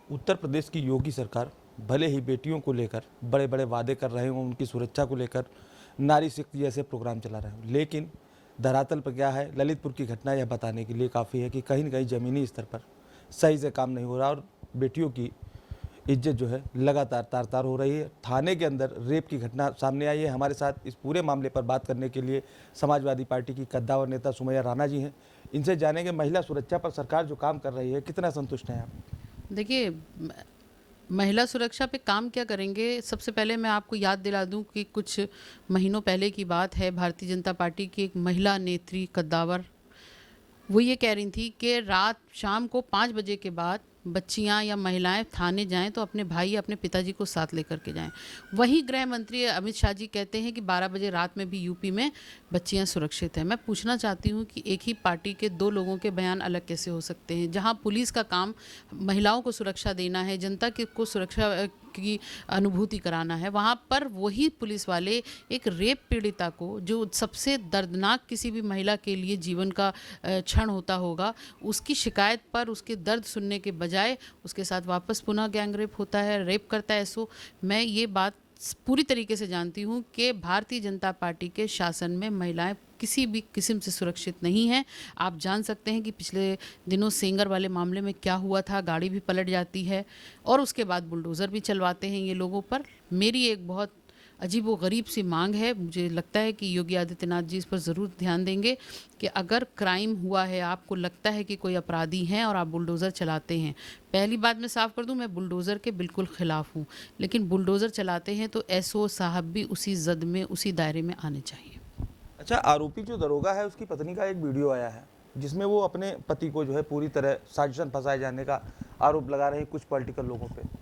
उत्तर प्रदेश की योगी सरकार भले ही बेटियों को लेकर बड़े बड़े वादे कर रहे हों, उनकी सुरक्षा को लेकर नारी शक्ति जैसे प्रोग्राम चला रहे हों, लेकिन धरातल पर क्या है, ललितपुर की घटना यह बताने के लिए काफ़ी है कि कहीं न कहीं ज़मीनी स्तर पर सही से काम नहीं हो रहा और बेटियों की इज्जत जो है लगातार तार-तार हो रही है। थाने के अंदर रेप की घटना सामने आई है। हमारे साथ इस पूरे मामले पर बात करने के लिए समाजवादी पार्टी की कद्दावर नेता सुमैया राणा जी हैं। इनसे जानेंगे महिला सुरक्षा पर सरकार जो काम कर रही है, कितना संतुष्ट हैं आप? देखिए, महिला सुरक्षा पे काम क्या करेंगे। सबसे पहले मैं आपको याद दिला दूं कि कुछ महीनों पहले की बात है, भारतीय जनता पार्टी की एक महिला नेत्री कद्दावर वो ये कह रही थी कि रात शाम को 5 बजे के बाद बच्चियां या महिलाएं थाने जाएं तो अपने भाई या अपने पिताजी को साथ लेकर के जाएं। वही गृह मंत्री अमित शाह जी कहते हैं कि 12 बजे रात में भी यूपी में बच्चियां सुरक्षित हैं। मैं पूछना चाहती हूं कि एक ही पार्टी के दो लोगों के बयान अलग कैसे हो सकते हैं। जहां पुलिस का काम महिलाओं को सुरक्षा देना है, जनता को सुरक्षा की अनुभूति कराना है, वहाँ पर वही पुलिस वाले एक रेप पीड़िता को, जो सबसे दर्दनाक किसी भी महिला के लिए जीवन का क्षण होता होगा, उसकी शिकायत पर उसके दर्द सुनने के बजाय उसके साथ वापस पुनः गैंग रेप होता है, रेप करता है। सो मैं ये बात पूरी तरीके से जानती हूँ कि भारतीय जनता पार्टी के शासन में महिलाएं किसी भी किस्म से सुरक्षित नहीं हैं। आप जान सकते हैं कि पिछले दिनों सेंगर वाले मामले में क्या हुआ था। गाड़ी भी पलट जाती है और उसके बाद बुलडोज़र भी चलवाते हैं ये लोगों पर। मेरी एक बहुत अजीब व गरीब सी मांग है, मुझे लगता है कि योगी आदित्यनाथ जी इस पर ज़रूर ध्यान देंगे कि अगर क्राइम हुआ है, आपको लगता है कि कोई अपराधी हैं और आप बुलडोज़र चलाते हैं, पहली बात मैं साफ़ कर दूं, मैं बुलडोज़र के बिल्कुल ख़िलाफ़ हूं, लेकिन बुलडोज़र चलाते हैं तो एसओ साहब भी उसी जद में, उसी दायरे में आने चाहिए। अच्छा, आरोपी जो दरोगा है उसकी पत्नी का एक वीडियो आया है जिसमें वो अपने पति को जो है पूरी तरह साजिशन फंसाए जाने का आरोप लगा रहे हैं कुछ पॉलिटिकल लोगों पे।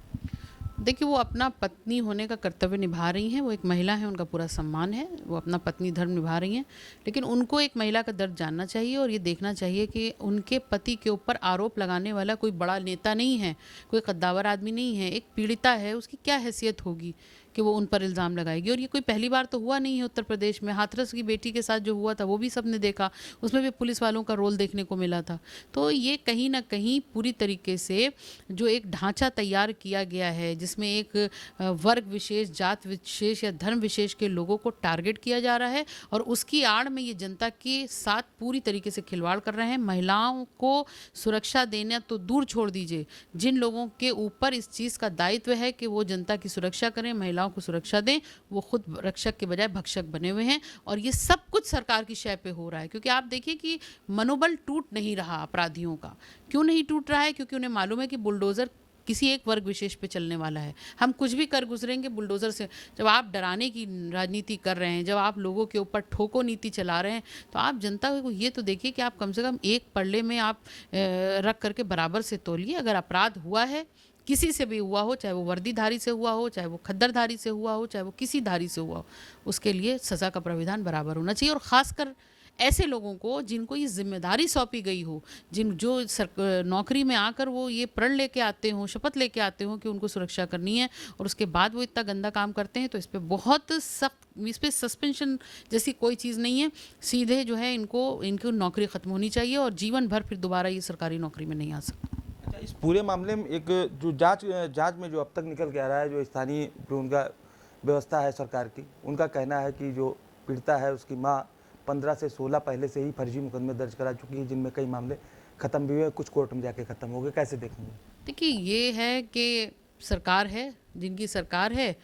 देखिए, वो अपना पत्नी होने का कर्तव्य निभा रही हैं, वो एक महिला है, उनका पूरा सम्मान है, वो अपना पत्नी धर्म निभा रही हैं, लेकिन उनको एक महिला का दर्द जानना चाहिए और ये देखना चाहिए कि उनके पति के ऊपर आरोप लगाने वाला कोई बड़ा नेता नहीं है, कोई कद्दावर आदमी नहीं है, एक पीड़िता है, उसकी क्या हैसियत होगी कि वो उन पर इल्ज़ाम लगाएगी। और ये कोई पहली बार तो हुआ नहीं है उत्तर प्रदेश में। हाथरस की बेटी के साथ जो हुआ था वो भी सबने देखा, उसमें भी पुलिस वालों का रोल देखने को मिला था। तो ये कहीं ना कहीं पूरी तरीके से जो एक ढांचा तैयार किया गया है, जिसमें एक वर्ग विशेष, जात विशेष या धर्म विशेष के लोगों को टारगेट किया जा रहा है और उसकी आड़ में ये जनता के साथ पूरी तरीके से खिलवाड़ कर रहे हैं। महिलाओं को सुरक्षा देना तो दूर छोड़ दीजिए, जिन लोगों के ऊपर इस चीज़ का दायित्व है कि वो जनता की सुरक्षा करें, महिलाओं को सुरक्षा दें, वो खुद रक्षक के बजाय भक्षक बने हुए हैं। और ये सब कुछ सरकार की शय पे हो रहा है, क्योंकि आप देखिए कि मनोबल टूट नहीं रहा अपराधियों का। क्यों नहीं टूट रहा है? क्योंकि उन्हें मालूम है कि बुलडोज़र किसी एक वर्ग विशेष पे चलने वाला है, हम कुछ भी कर गुजरेंगे बुलडोज़र से। जब आप डराने की राजनीति कर रहे हैं, जब आप लोगों के ऊपर ठोको नीति चला रहे हैं, तो आप जनता को ये तो देखिए कि आप कम से कम एक पल्ले में आप रख करके बराबर से तोलिए। अगर अपराध हुआ है, किसी से भी हुआ हो, चाहे वो वर्दीधारी से हुआ हो, चाहे वो खद्दरधारी से हुआ हो, चाहे वो किसी धारी से हुआ हो, उसके लिए सज़ा का प्राविधान बराबर होना चाहिए। और ख़ासकर ऐसे लोगों को जिनको ये जिम्मेदारी सौंपी गई हो, जो नौकरी में आकर वो ये प्रण लेके आते हों, शपथ लेके आते हों कि उनको सुरक्षा करनी है, और उसके बाद वो इतना गंदा काम करते हैं, तो इस पर बहुत सख्त, इस पर सस्पेंशन जैसी कोई चीज़ नहीं है। सीधे जो है इनको नौकरी ख़त्म होनी चाहिए और जीवन भर फिर दोबारा ये सरकारी नौकरी में नहीं आ सकते। अच्छा, इस पूरे मामले में एक जो जांच में जो अब तक निकल के आ रहा है, जो स्थानीय जो उनका व्यवस्था है सरकार की, उनका कहना है कि जो पीड़िता है उसकी माँ 15 से 16 पहले से ही फर्जी मुकदमे दर्ज करा चुकी है, जिनमें कई मामले खत्म भी हुए, कुछ कोर्ट में जाके खत्म हो गए। कैसे देखेंगे? देखिए, ये है कि सरकार है, जिनकी सरकार है,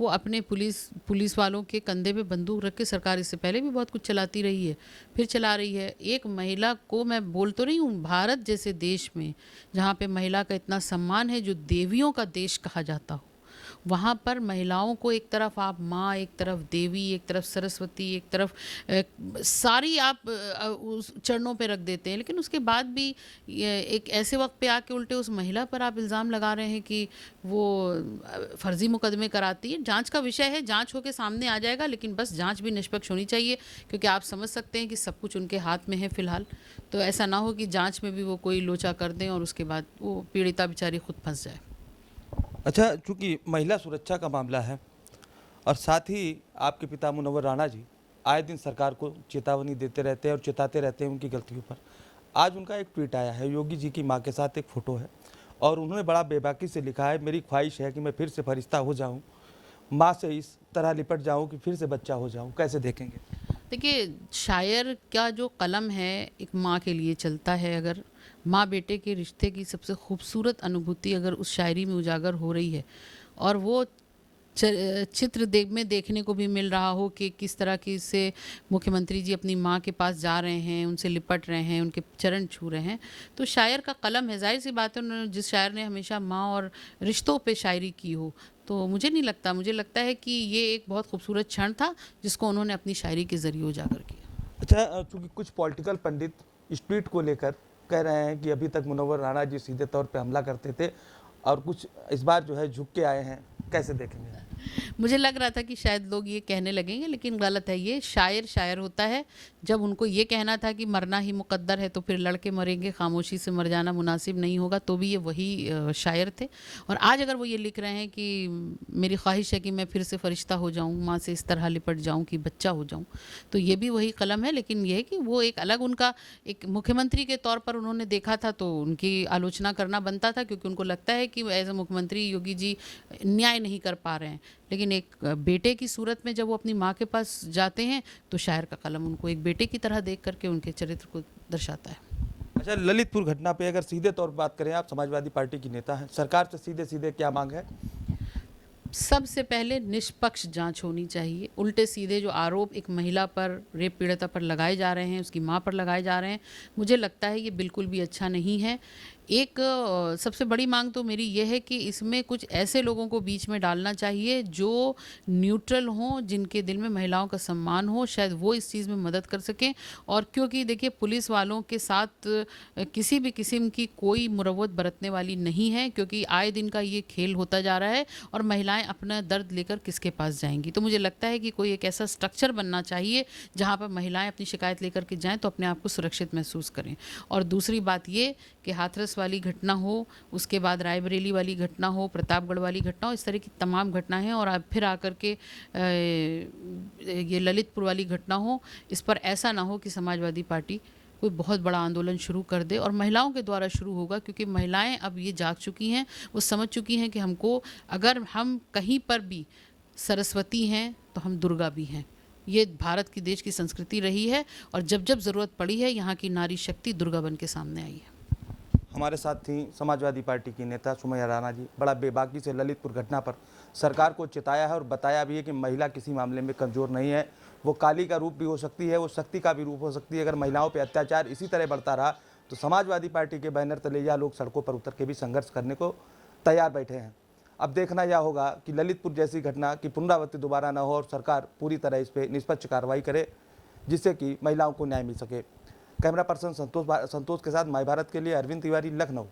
वो अपने पुलिस वालों के कंधे पे बंदूक रख के, सरकार इससे पहले भी बहुत कुछ चलाती रही है, फिर चला रही है। एक महिला को, मैं बोल तो रही हूँ, भारत जैसे देश में जहाँ पे महिला का इतना सम्मान है, जो देवियों का देश कहा जाता हो, वहाँ पर महिलाओं को एक तरफ आप माँ, एक तरफ देवी, एक तरफ सरस्वती, एक तरफ सारी आप उस चरणों पे रख देते हैं। लेकिन उसके बाद भी एक ऐसे वक्त पे आके उल्टे उस महिला पर आप इल्ज़ाम लगा रहे हैं कि वो फर्जी मुकदमे कराती है। जांच का विषय है, जांच होके सामने आ जाएगा, लेकिन बस जांच भी निष्पक्ष होनी चाहिए, क्योंकि आप समझ सकते हैं कि सब कुछ उनके हाथ में है फ़िलहाल। तो ऐसा ना हो कि जांच में भी वो कोई लोचा कर दें और उसके बाद वो पीड़िता बेचारी खुद फंस जाए। अच्छा, चूँकि महिला सुरक्षा का मामला है और साथ ही आपके पिता मुनव्वर राणा जी आए दिन सरकार को चेतावनी देते रहते हैं और चिताते रहते हैं उनकी गलतियों पर। आज उनका एक ट्वीट आया है, योगी जी की माँ के साथ एक फ़ोटो है और उन्होंने बड़ा बेबाकी से लिखा है, मेरी ख्वाहिश है कि मैं फिर से फरिश्ता हो जाऊं, माँ से इस तरह लिपट जाऊं कि फिर से बच्चा हो जाऊं। कैसे देखेंगे? देखिए, शायर का जो कलम है एक माँ के लिए चलता है। अगर माँ बेटे के रिश्ते की सबसे खूबसूरत अनुभूति अगर उस शायरी में उजागर हो रही है और वो चित्र में देखने को भी मिल रहा हो कि किस तरह की से मुख्यमंत्री जी अपनी माँ के पास जा रहे हैं, उनसे लिपट रहे हैं, उनके चरण छू रहे हैं, तो शायर का कलम है। जाहिर सी बात है, उन्होंने जिस शायर ने हमेशा माँ और रिश्तों पे शायरी की हो, तो मुझे नहीं लगता, मुझे लगता है कि ये एक बहुत खूबसूरत क्षण था जिसको उन्होंने अपनी शायरी के ज़रिए उजागर किया। अच्छा, चूंकि कुछ पॉलिटिकल पंडित इस ट्वीट को लेकर कह रहे हैं कि अभी तक मुनव्वर राणा जी सीधे तौर पे हमला करते थे और कुछ इस बार जो है झुक के आए हैं, कैसे देखेंगे? मुझे लग रहा था कि शायद लोग ये कहने लगेंगे, लेकिन गलत है। ये शायर शायर होता है। जब उनको ये कहना था कि मरना ही मुकद्दर है तो फिर लड़के मरेंगे, खामोशी से मर जाना मुनासिब नहीं होगा, तो भी ये वही शायर थे। और आज अगर वो ये लिख रहे हैं कि मेरी ख्वाहिश है कि मैं फिर से फरिश्ता हो जाऊं, माँ से इस तरह लिपट जाऊं कि बच्चा हो जाऊं, तो ये भी वही कलम है। लेकिन ये है कि वो एक अलग उनका एक मुख्यमंत्री के तौर पर उन्होंने देखा था, तो उनकी आलोचना करना बनता था, क्योंकि उनको लगता है कि एज ए मुख्यमंत्री योगी जी न्याय नहीं कर पा रहे हैं। लेकिन एक बेटे की सूरत में जब वो अपनी माँ के पास जाते हैं, तो शायर का कलम उनको एक बेटे की तरह देख करके उनके चरित्र को दर्शाता है। अच्छा, ललितपुर घटना पे अगर सीधे तौर पर बात करें, आप समाजवादी पार्टी की नेता हैं, सरकार से सीधे सीधे क्या मांग है? सबसे पहले निष्पक्ष जांच होनी चाहिए। उल्टे सीधे जो आरोप एक महिला पर, रेप पीड़िता पर लगाए जा रहे हैं, उसकी माँ पर लगाए जा रहे हैं, मुझे लगता है ये बिल्कुल भी अच्छा नहीं है। एक सबसे बड़ी मांग तो मेरी ये है कि इसमें कुछ ऐसे लोगों को बीच में डालना चाहिए जो न्यूट्रल हों, जिनके दिल में महिलाओं का सम्मान हो, शायद वो इस चीज़ में मदद कर सकें। और क्योंकि देखिए, पुलिस वालों के साथ किसी भी किस्म की कोई मुरव्वत बरतने वाली नहीं है, क्योंकि आए दिन का ये खेल होता जा रहा है और महिलाएं अपना दर्द लेकर किसके पास जाएंगी। तो मुझे लगता है कि कोई एक ऐसा स्ट्रक्चर बनना चाहिए जहाँ पर महिलाएं अपनी शिकायत लेकर के जाएं तो अपने आप को सुरक्षित महसूस करें। और दूसरी बात ये कि हाथरस वाली घटना हो, उसके बाद रायबरेली वाली घटना हो, प्रतापगढ़ वाली घटना हो, इस तरह की तमाम घटनाएं हैं, और अब फिर आकर के ये ललितपुर वाली घटना हो, इस पर ऐसा ना हो कि समाजवादी पार्टी कोई बहुत बड़ा आंदोलन शुरू कर दे। और महिलाओं के द्वारा शुरू होगा, क्योंकि महिलाएं अब ये जाग चुकी हैं, वो समझ चुकी हैं कि हमको, अगर हम कहीं पर भी सरस्वती हैं तो हम दुर्गा भी हैं। ये भारत की देश की संस्कृति रही है, और जब जब ज़रूरत पड़ी है यहाँ की नारी शक्ति दुर्गा बन के सामने आई है। हमारे साथ थी समाजवादी पार्टी की नेता सुमैया राणा जी। बड़ा बेबाकी से ललितपुर घटना पर सरकार को चिताया है और बताया भी है कि महिला किसी मामले में कमज़ोर नहीं है, वो काली का रूप भी हो सकती है, वो शक्ति का भी रूप हो सकती है। अगर महिलाओं पर अत्याचार इसी तरह बढ़ता रहा तो समाजवादी पार्टी के बैनर तले या लोग सड़कों पर उतर के भी संघर्ष करने को तैयार बैठे हैं। अब देखना यह होगा कि ललितपुर जैसी घटना की पुनरावृत्ति दोबारा न हो और सरकार पूरी तरह इस पर निष्पक्ष कार्रवाई करे, जिससे कि महिलाओं को न्याय मिल सके। कैमरा पर्सन संतोष के साथ माय भारत के लिए अरविंद तिवारी, लखनऊ।